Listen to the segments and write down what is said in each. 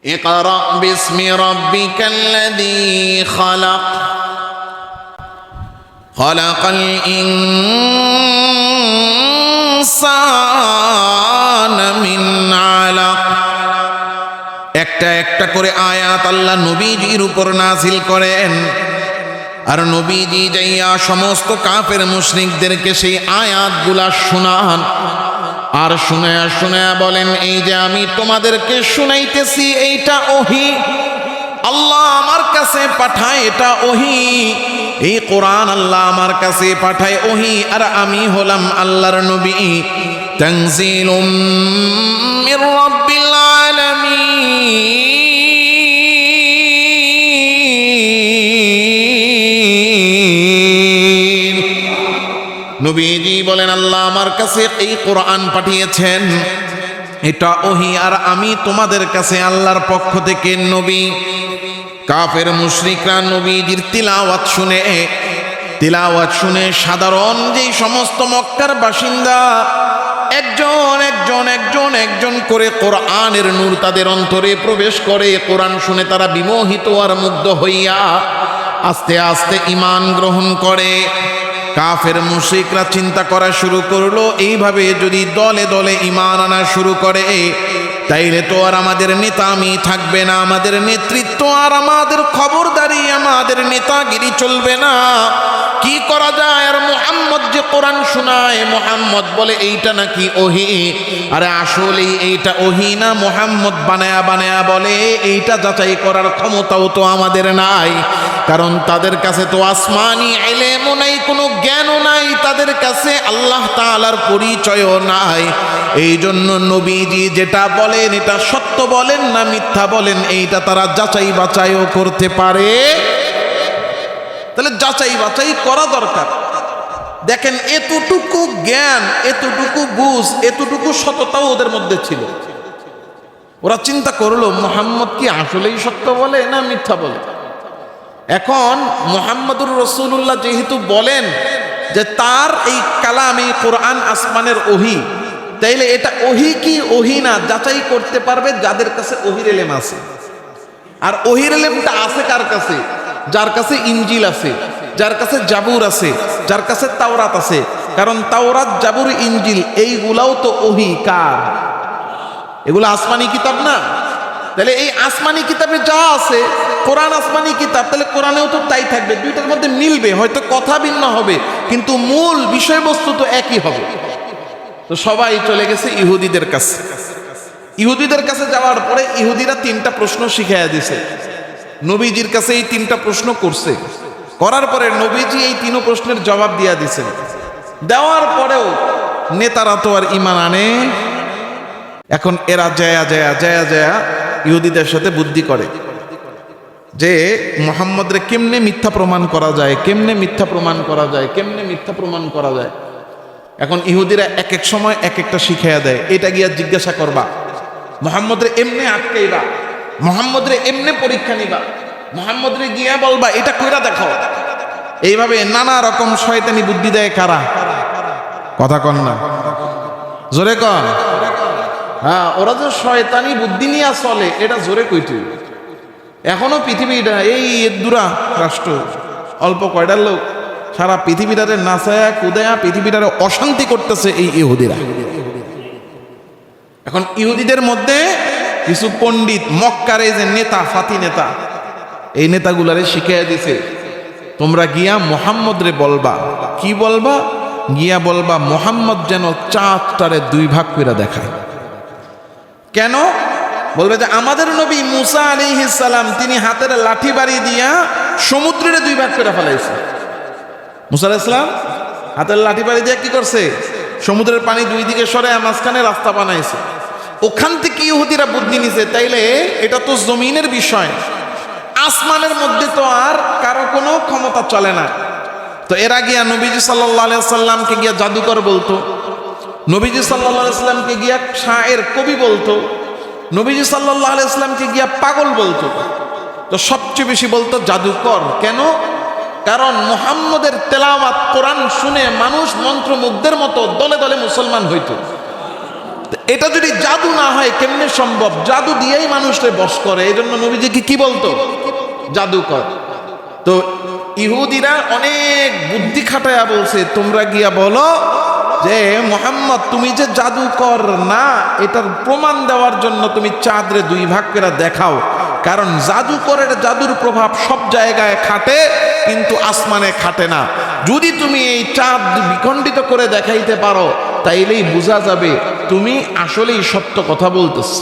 ইকরা বিসমি রাব্বিকাল্লাযী খালাক খালাকাল ইনসানা মিন আলাক। একটা একটা করে আয়াত আল্লাহ নবীজির উপর নাজিল করেন, আর নবীজি যাইয়া সমস্ত কাফের মুশরিকদেরকে সেই আয়াতগুলা শোনান। আর শুনায়া শুনায়া বলেন, এই যে আমি তোমাদেরকে শুনাইতেছি এইটা ওহী, আল্লাহ আমার কাছে পাঠায়, এটা ওহী। এই কোরআন আল্লাহ আমার কাছে পাঠায় ওহী, আর আমি হলাম আল্লাহর নবী। তানজিলুম মির রাব্বিল আলামিন। নবীজি বলেন, আল্লাহ আমার কাছে এই কোরআন পাঠিয়েছেন, এটা ওহী, আর আমি তোমাদের কাছে আল্লাহর পক্ষ থেকে নবী। কাফের মুশরিকরা নবীজির তিলাওয়াত শুনে সাধারণ যেই সমস্ত মক্কার বাসিন্দা একজন করে কোরআনের নূর তাদের অন্তরে প্রবেশ করে। কোরআন শুনে তারা বিমোহিত আর মুগ্ধ হইয়া আস্তে আস্তে ঈমান গ্রহণ করে। কাফের মুশরিকরা চিন্তা করা শুরু করলো, এইভাবে যদি দলে দলে ঈমান আনা শুরু করে তাইলে তো আর আমাদের নেতামি থাকবে না, আমাদের নেতৃত্ব আর আমাদের খবরদারি, আমাদের নেতাগিরি চলবে না। কি করা যায়? আর মুহাম্মদ যে কোরআন শোনায়, মুহাম্মদ বলে এইটা নাকি ওহী। আরে আসলে এইটা ওহী না, মুহাম্মদ বানায়া বানায়া বলে, এইটা যাচাই করার ক্ষমতাও তো আমাদের নাই। কারণ তাদের কাছে তো আসমানি ইলমও নাই, কোনো জ্ঞানও নাই, তাদের কাছে আল্লাহ তাআলার পরিচয়ও নাই। এই জন্য নবীজি যেটা বলেন এটা সত্য বলেন না মিথ্যা বলেন, এইটা তারা যাচাই বাছাইও করতে পারে। তাহলে যাচাই বাছাই করা দরকার। দেখেন, এতটুকু জ্ঞান, এতটুকু বুঝ, এতটুকু সততাও ওদের মধ্যে ছিল। ওরা চিন্তা করলো, মুহাম্মদ কি আসলেই সত্য বলে না মিথ্যা বলে। এখন মুহাম্মদুর রাসূলুল্লাহ যেহেতু বলেন যে তার এই কালাম, এই কোরআন আসমানের ওহী, তাইলে এটা ওহী কি ওহী না যাচাই করতে পারবে যাদের কাছে ওহীর ইলম আছে। আর ওহীর ইলমটা আছে কার কাছে? যার কাছে ইনজিল আছে, যার কাছে জাবুর আছে, যার কাছে তাওরাত আছে। কারণ তাওরাত, জাবুর, ইনজিল এইগুলাও তো ওহী কার? এগুলো আসমানি কিতাব না? তাহলে এই আসমানি কিতাবে যা আছে, কোরআন আসমানি কিতাব, তাহলে কোরআনেও তো তাই থাকবে। দুইটার মধ্যে মিলবে, হয়তো কথা ভিন্ন হবে, কিন্তু মূল বিষয়বস্তু তো একই হবে। তো সবাই চলে গেছে ইহুদিদের কাছে। ইহুদিদের কাছে যাওয়ার পরে ইহুদিরা 3টা প্রশ্ন শিখাইয়া দিছে। নবীজির কাছে এই 3টা প্রশ্ন করছে, করার পরে নবীজি এই 3 প্রশ্নের জবাব দিয়া দিছেন। দেওয়ার পরেও নেতারা তো আর ঈমান আনে। এখন এরা জায়া ইহুদিদের সাথে বুদ্ধি করে যে মুহাম্মদরে কেমনে মিথ্যা প্রমাণ করা যায়, কেমনে মিথ্যা প্রমাণ করা যায়, কেমনে মিথ্যা প্রমাণ করা যায়। এখন ইহুদিরা এক এক সময় এক একটা শিখাইয়া দেয়। এটা গিয়া জিজ্ঞাসা করবা, মুহাম্মদরে এমনে আটকাইবা, মুহাম্মদরে এমনে পরীক্ষা নিবা, মুহাম্মদরে গিয়া বলবা এটা কইরা দেখো। এইভাবে নানা রকম শয়তানি বুদ্ধি দেয় কারা? কথা কন না, জোরে কন। হ্যাঁ, ওরা যে শয়তানি বুদ্ধি নিয়ে চলে, এটা জোরে কইতে। এখনো পৃথিবীটা এই দুরা রাষ্ট্র, অল্প কয়টার লোক সারা পৃথিবীটারে নাচায়া কুদায়া পৃথিবীটারে অশান্তি করতেছে এই ইহুদিরা। এখন ইহুদিদের মধ্যে কিছু পণ্ডিত, মক্কার এই যে নেতা, ফাতি নেতা, এই নেতাগুলারে শিখাইয়া দিছে, তোমরা গিয়া মুহাম্মদরে বলবা। কি বলবা? গিয়া বলবা মুহাম্মদ যেন চাঁদটারে 2 ভাগ করে দেখায়। কেন? বলবে যে আমাদের নবী মুসা আলাইহিস সালাম তিনি হাতের লাঠি বাড়ি দিয়া সমুদ্রের 2 ভাগ করে ফেলাইছে। মুসা আলাইহিস সালাম হাতের লাঠি বাড়ি দিয়ে কি করছে? সমুদ্রের পানি 2 দিকে সরায় মাঝখানে রাস্তা বানাইছে। ওখান থেকে ইহুদিরা বুদ্ধি নিছে, তাইলে এটা তো জমিনের বিষয়, আসমানের মধ্যে তো আর কারো কোনো ক্ষমতা চলে না। তো এরা গিয়া নবীজি সাল্লাল্লাহু আলাইহি সাল্লামকে গিয়া জাদুকর বলতো, নবীজি সাল্লাল্লাহু আলাইহি সাল্লামকে গিয়া শায়ের, কবি বলতো, নবীজি সাল্লাল্লাহু আলাইহি সাল্লামকে গিয়া পাগল বলতো। তো সবচেয়ে বেশি বলতো জাদুকর। কেন? কারণ মুহাম্মদের তেলাওয়াত কোরআন শুনে মানুষ মন্ত্রমুগ্ধের মতো দলে দলে মুসলমান হইতো। এটা যদি জাদু না হয় কেমনে সম্ভব? জাদু দিয়েই মানুষকে বশ করে। এই জন্য নবীজিকে কি বলতো? জাদুকর। তো ইহুদিরা অনেক বুদ্ধি খাটায়া বলছে, তোমরা গিয়া বলো যে মুহাম্মদ তুমি যে জাদুকর না, এটার প্রমাণ দেওয়ার জন্য তুমি চাঁদরে 2 ভাগ করে দেখাও। কারণ জাদুকরের জাদুর প্রভাব সব জায়গায় খাটে, কিন্তু আসমানে খাটে না। যদি তুমি এই চাঁদ বিখণ্ডিত করে দেখাইতে পারো, তাইলেই বোঝা যাবে তুমি আসলেই সত্য কথা বলতেছ।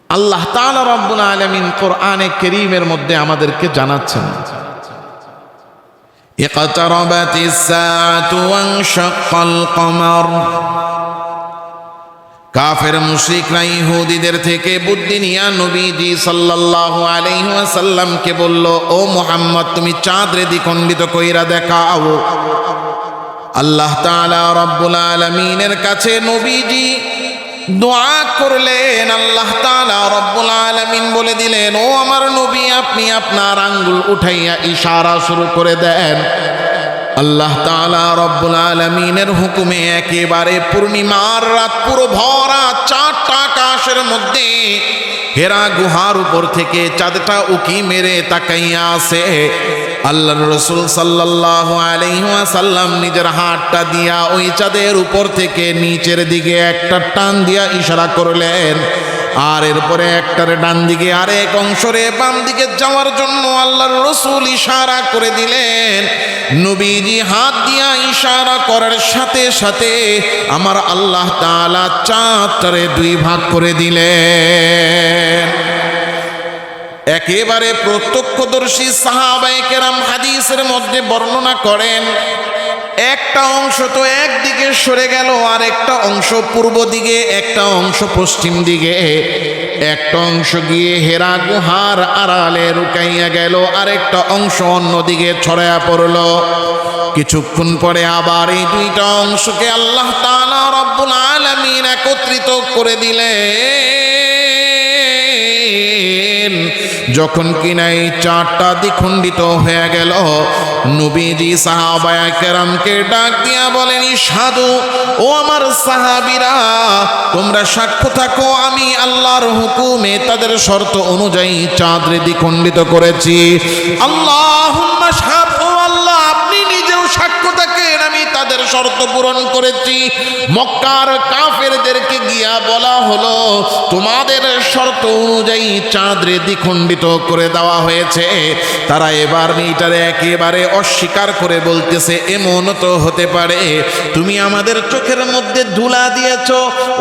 আল্লাহ তাআলা রব্বুল আলামিন কোরআনে কারীমের মধ্যে আমাদেরকে জানাচ্ছেন, ইকতারাবাতিস সাআতু ওয়ানশাক্কাল কমার। কাফের মুশরিকরা ইহুদিদের থেকে বুদ্ধি নিয়া নবীজি সাল্লাল্লাহু আলাইহি ওয়াসাল্লামকে বলল, ও মুহাম্মদ তুমি চাঁদরে দ্বিখণ্ডিত কইরা দেখাও। আল্লাহ তাআলা রব্বুল আলামিনের কাছে নবীজি দোয়া করলেন। আল্লাহ তাআলা রব্বুল আলামিন বলে দিলেন, ও আমার নবী আপনি আপনার আঙ্গুল উঠাইয়া ইশারা শুরু করে দেন। আল্লাহ তাআলা রব্বুল আলামিনের হুকুমে একেবারে পূর্ণিমার রাত পুরো ভরা 4টা আকাশের মধ্যে হেরা গুহার উপর থেকে চাঁদটা উকি মেরে তাকাইয়া আছে। আল্লাহর রাসূল সাল্লাল্লাহু আলাইহি ওয়াসাল্লাম নিজের হাতটা দিয়া ওই চাঁদের উপর থেকে নিচের দিকে একটা টান দিয়া ইশারা করলেন। আর এরপরে একটার ডান দিকে আরেক অংশরে বাম দিকে যাওয়ার জন্য আল্লাহর রাসূল ইশারা করে দিলেন। নবীজি হাত দিয়া ইশারা করার সাথে সাথে আমার আল্লাহ তাআলা চাঁদটারে 2 ভাগ করে দিলেন। একেবারে প্রত্যক্ষদর্শী সাহাবায়ে কেরাম হাদিসের মধ্যে বর্ণনা করেন, একটা অংশ তো একদিকে সরে গেল, আর একটা অংশ পূর্ব দিকে, একটা অংশ পশ্চিম দিকে, একটা অংশ গিয়ে হেরা গুহার আড়ালে লুকাইয়া গেল, আরেকটা অংশ অন্যদিকে ছড়ায়া পড়ল। কিছুক্ষণ পরে আবার এই 2টা অংশকে আল্লাহ তাআলা রব্বুল আলামিন একত্রিত করে দিলেন। যখন কিনা এই 4টা দ্বিখণ্ডিত হয়ে গেল, নবীজি সাহাবায়ে কেরামকে ডাক দিয়া বলেন, ইশহাদু, ও আমার সাহাবীরা তোমরা সাক্ষ্য থাকো আমি আল্লাহর হুকুমে তাদের শর্ত অনুযায়ী চাঁদরে দ্বিখণ্ডিত করেছি। আল্লাহুম্মা শাহাদ, ও আল্লাহ আপনি নিজেও সাক্ষ্য থাকেন আমি তাদের শর্ত পূরণ করেছি। মক্কার কাফেরদেরকে গিয়া বলা হলো, তোমাদের শর্ত অনুযায়ী চাঁদরে দ্বিখণ্ডিত করে দেওয়া হয়েছে। তারা এবার এটারে একেবারে অস্বীকার করে বলতেছে, এমন তো হতে পারে তুমি আমাদের চোখের মধ্যে ধুলা দিয়েছ,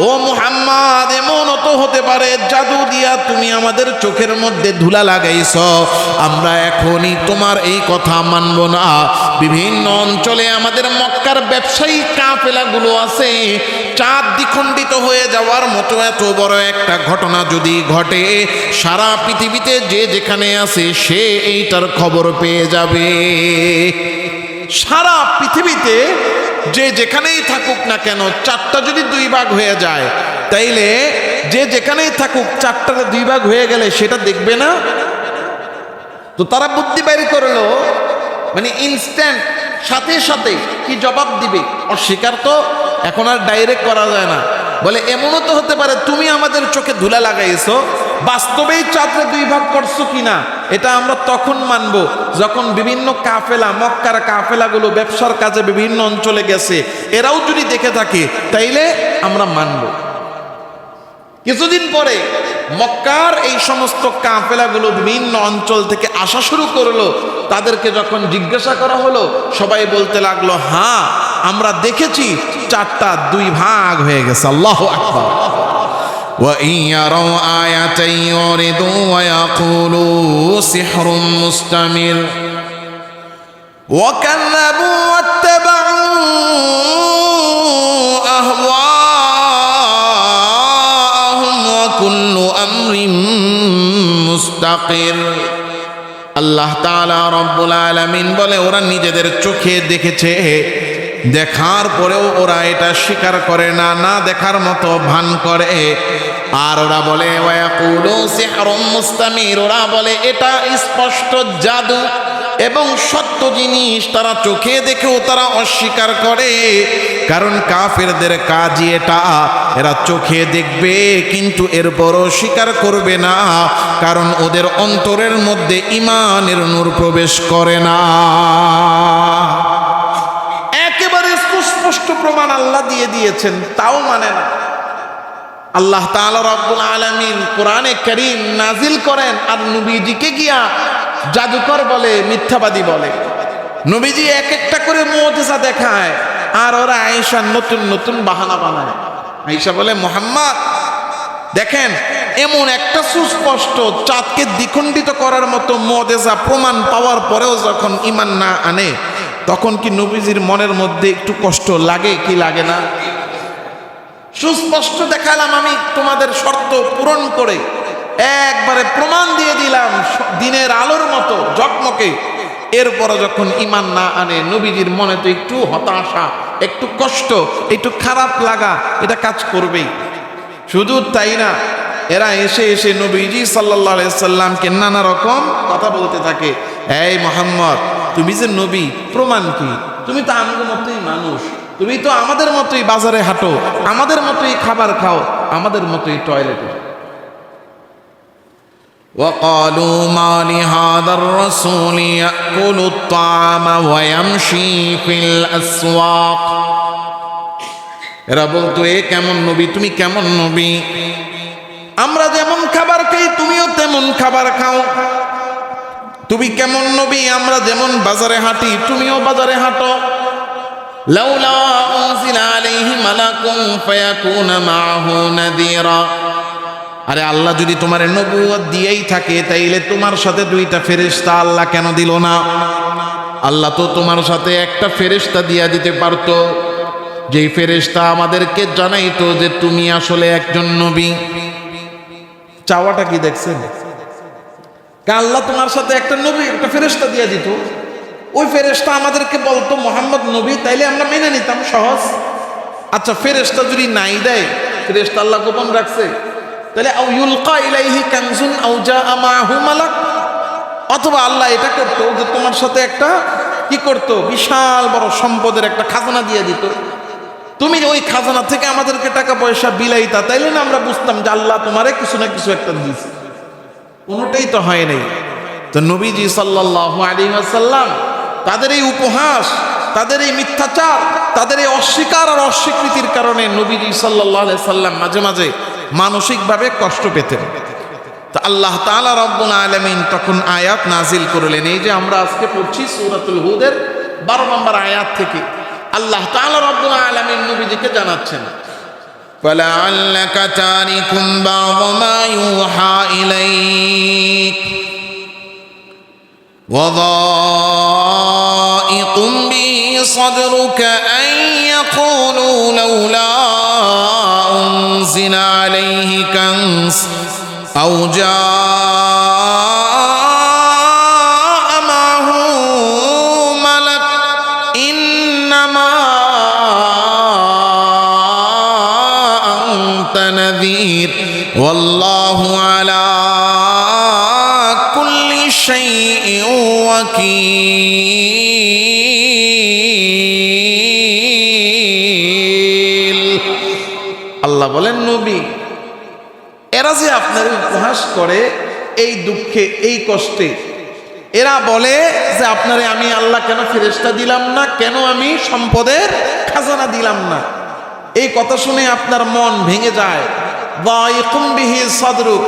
ও মুহাম্মদ এমন তো হতে পারে জাদু দিয়া তুমি আমাদের চোখের মধ্যে ধুলা লাগাইছ। আমরা এখনই তোমার এই কথা মানব না। বিভিন্ন অঞ্চলে আমাদের মক্কার ব্যবসায়ী কাফেলাগুলো আছে, চাঁদ দ্বিখণ্ডিত হয়ে যাওয়ার মতো এত বড় একটা ঘটনা যদি ঘটে, সারা পৃথিবীতে যে যেখানে আছে সে এইটার খবর পেয়ে যাবে। সারা পৃথিবীতে যে যেখানেই থাকুক না কেন, চাঁদটা যদি 2 ভাগ হয়ে যায়, তাইলে যে যেখানেই থাকুক চাঁদটার 2 ভাগ হয়ে গেলে সেটা দেখবে না? তো তারা বুদ্ধি বাইর করলো, মানে ইনস্ট্যান্ট সাথে সাথে কি জবাব দিবে? অস্বীকার তো এখন আর ডাইরেক্ট করা যায় না। বলে এমনও তো হতে পারে তুমি আমাদের চোখে ধুলা লাগাইছো, বাস্তবেই চাঁদরে 2 ভাগ করছো কিনা এটা আমরা তখন মানব যখন বিভিন্ন কাফেলা, মক্কার কাফেলাগুলো ব্যবসার কাজে বিভিন্ন অঞ্চলে গেছে, এরাও যদি দেখে থাকে তাইলে আমরা মানব। কিছুদিন পরে মক্কার এই সমস্ত কাফেলাগুলো বিভিন্ন অঞ্চল থেকে আসা শুরু করলো। তাদেরকে যখন জিজ্ঞাসা করা হলো, সবাই বলতে লাগলো, হ্যাঁ আমরা দেখেছি চাঁদটা 2 ভাগ হয়ে গেছে। আল্লাহু আকবার। وَإِنْ يَرَوْا آيَةً يُعْرِضُوا وَيَقُولُوا سِحْرٌ مُسْتَمِرٌ وَكَذَّبُوا وَاتَّبَعُوا أَهْوَاءَهُمْ وَكُلُّ أَمْرٍ مُسْتَقِرٌ। আল্লাহ তাআলা রব্বুল আলামিন বলে, ওরা নিজেদের চোখে দেখেছে, দেখার পরেও ওরা এটা স্বীকার করে না, না দেখার মতো ভান করে। আর ওরা বলে ওয়ায়াকুলু সিহরুম মুস্তামির, ওরা বলে এটা স্পষ্ট জাদু। এবং সত্য জিনিস তারা চোখে দেখেও তারা অস্বীকার করে। কারণ কাফেরদের কাজই এটা, এরা চোখে দেখবে কিন্তু এরপরও স্বীকার করবে না, কারণ ওদের অন্তরের মধ্যে ঈমানের নূর প্রবেশ করে না। একেবারে সুস্পষ্ট প্রমাণ আল্লাহ দিয়ে দিয়েছেন, তাও মানে না। আল্লাহ তাআলা রব্বুল আলামিন কোরআনে কারীম নাজিল করেন, আর নবীজিকে গিয়া জাদুকর বলে, মিথ্যাবাদী বলে। নবীজি এক একটা করে মুজিজা দেখায়, আর ওরা আয়েশার নতুন নতুন বাহানা বানায়। আয়েশা বলে, মুহাম্মদ দেখেন, এমন একটা সুস্পষ্ট চাঁদকে দ্বিখণ্ডিত করার মতো মুজিজা প্রমাণ পাওয়ার পরেও যখন ঈমান না আনে, তখন কি নবীজির মনের মধ্যে একটু কষ্ট লাগে কি লাগে না? সুস্পষ্ট দেখালাম আমি তোমাদের শর্ত পূরণ করে, একবারে প্রমাণ দিয়ে দিলাম দিনের আলোর মতো ঝকমকে, এরপর যখন ঈমান না আনে, নবীজির মনে তো একটু হতাশা, একটু কষ্ট, একটু খারাপ লাগা এটা কাজ করবেই। শুধু তাই না, এরা এসে এসে নবীজি সাল্লাল্লাহু আলাইহি সাল্লামকে নানা রকম কথা বলতে থাকে। এই মুহাম্মদ, তুমি যে নবী, প্রমাণ কি? তুমি তো আমাদের মতোই মানুষ, তুমি তো আমাদের মতোই বাজারে হাঁটো, আমাদের মতোই খাবার খাও, আমাদের মতোই টয়লেটে। وقالوا ما لهذا الرسول يأكل الطعام ويمشي في الأسواق। এরা বলতো, এ কেমন নবী, তুমি কেমন নবী? আমরা যেমন খাবার খাই তুমিও তেমন খাবার খাও। তুমি কেমন নবী? আমরা যেমন বাজারে হাঁটি তুমিও বাজারে হাঁটো। লাউলা উনজিলা আলাইহি মালাকুন ফায়াকুনা মাআহু নাযীরা। আরে আল্লাহ যদি তোমার নবুয়ত দিয়েই থাকে, তাইলে তোমার সাথে দুইটা ফেরেশতা আল্লাহ কেন দিল না? আল্লাহ তো তোমার সাথে একটা ফেরেশতা দিয়া দিতে পারতো, যেই ফেরেশতা আমাদেরকে জানাইতো যে তুমি আসলে একজন নবী। চাওয়াটা কি দেখছেন? আল্লাহ তোমার সাথে একটা নবী, একটা ফেরেশতা দিয়া দিত, ওই ফেরেশতা আমাদেরকে বলতো মুহাম্মদ নবী, তাইলে আমরা মেনে নিতাম, সহজ। আচ্ছা, ফেরেশতা যদি নাই দেয়, ফেরেশতা আল্লাহ গোপন রাখছে, তাহলে আও ইউলকা ইলাইহি কানজুন আও জাআ মাআহু মালাক, অথবা আল্লাহ এটা করতো যে তোমার সাথে একটা কি করতো, বিশাল বড় সম্পদের একটা খাজানা দিয়ে দিত, তুমি ওই খাজানা থেকে আমাদেরকে টাকা পয়সা বিলাইতা, তাইলে না আমরা বুঝতাম যে আল্লাহ তোমারে কিছু না কিছু একটা দিয়েছে। কোনোটাই তো হয় নাই। তো নবীজি সাল্লাল্লাহু আলাইহি ওয়াসাল্লাম তাদের এই উপহাস, তাদের এই মিথ্যাচার, তাদের এই অস্বীকার আর অস্বীকৃতির কারণে নবীজি সাল্লাল্লাহু আলাইহি সাল্লাম মাঝে মাঝে মানসিকভাবে কষ্ট পেতেন। তো আল্লাহ তাআলা রব্বুল আলামিন তখন আয়াত নাজিল করলেন, এই যে আমরা আজকে পড়ছি সূরাতুল হুদের 12 নম্বর আয়াত থেকে আল্লাহ তাআলা রব্বুল আলামিন নবীজিকে জানাচ্ছেন, فَلَعَلَّكَ تَارِكٌ بَعْضَ مَا يُوحَى إِلَيْكَ وَضَائِقٌ بِهِ صَدْرُكَ أَن يَقُولُوا لَوْلَا أُنزِلَ عَلَيْهِ كَنزٌ أَوْ جَاءَ مَعَهُ مَلَكٌ إِنَّمَا أَنتَ نَذِيرٌ وَاللَّهُ عَلَى كُلِّ شَيْءٍ وَكِيلٌ। আল্লাহ বলেন, নবী, এরা যে আপনার উপহাস করে এই দুঃখে, এই কষ্টে, এরা বলে যে আপনারে আমি আল্লাহ কেন ফেরেশতা দিলাম না, কেন আমি সম্পদের খাজানা দিলাম না, এই কথা শুনে আপনার মন ভেঙে যায়। দায়িকুম বিহি সাদরুক,